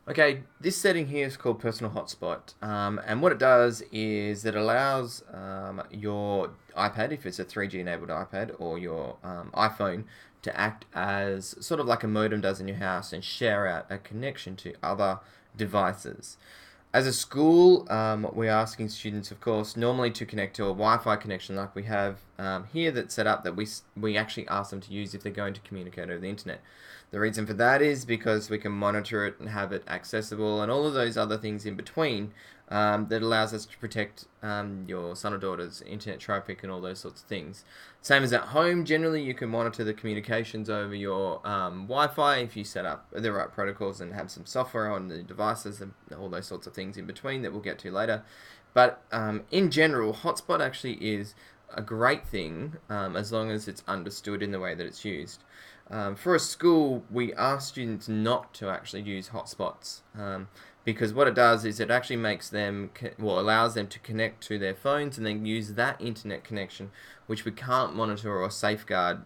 Okay, this setting here is called Personal Hotspot, and what it does is it allows your iPad, if it's a 3G enabled iPad, or your iPhone, to act as sort of like a modem does in your house and share out a connection to other devices. As a school, we're asking students, of course, normally to connect to a Wi-Fi connection like we have here that's set up that we actually ask them to use if they're going to communicate over the internet. The reason for that is because we can monitor it and have it accessible and all of those other things in between that allows us to protect your son or daughter's internet traffic and all those sorts of things. Same as at home, generally you can monitor the communications over your Wi-Fi if you set up the right protocols and have some software on the devices and all those sorts of things in between that we'll get to later. But in general, hotspot actually is a great thing as long as it's understood in the way that it's used. For a school, we ask students not to actually use hotspots because what it does is it actually makes them, well, allows them to connect to their phones and then use that internet connection, which we can't monitor or safeguard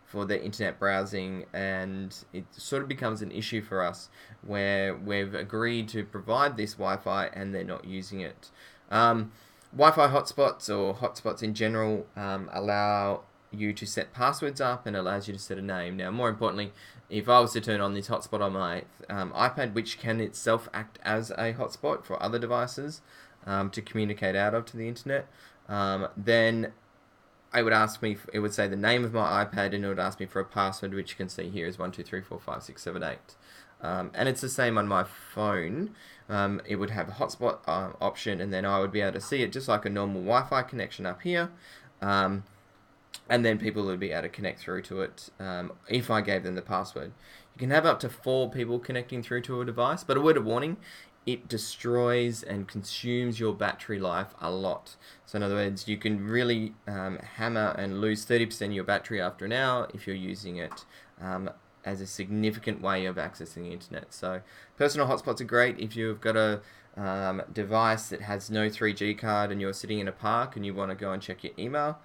for their internet browsing, and it sort of becomes an issue for us where we've agreed to provide this Wi-Fi and they're not using it. Wi-Fi hotspots or hotspots in general allow you to set passwords up and allows you to set a name. Now, more importantly, if I was to turn on this hotspot on my iPad, which can itself act as a hotspot for other devices to communicate out of to the internet, then it would ask me. It would say the name of my iPad, and it would ask me for a password, which you can see here is 1234567 8. And it's the same on my phone. It would have a hotspot option, and then I would be able to see it just like a normal Wi-Fi connection up here. And then people would be able to connect through to it if I gave them the password. You can have up to 4 people connecting through to a device, but a word of warning, it destroys and consumes your battery life a lot. So in other words, you can really hammer and lose 30% of your battery after an hour if you're using it as a significant way of accessing the internet. So personal hotspots are great if you've got a device that has no 3G card and you're sitting in a park and you want to go and check your email,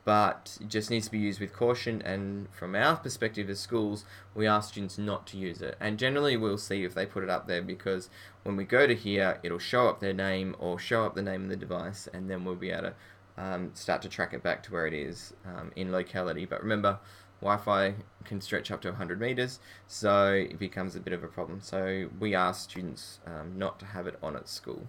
but it just needs to be used with caution. And from our perspective as schools, we ask students not to use it. And generally, we'll see if they put it up there because when we go to here, it'll show up their name or show up the name of the device, and then we'll be able to start to track it back to where it is in locality. But remember, Wi-Fi can stretch up to 100 meters, so it becomes a bit of a problem. So we ask students not to have it on at school.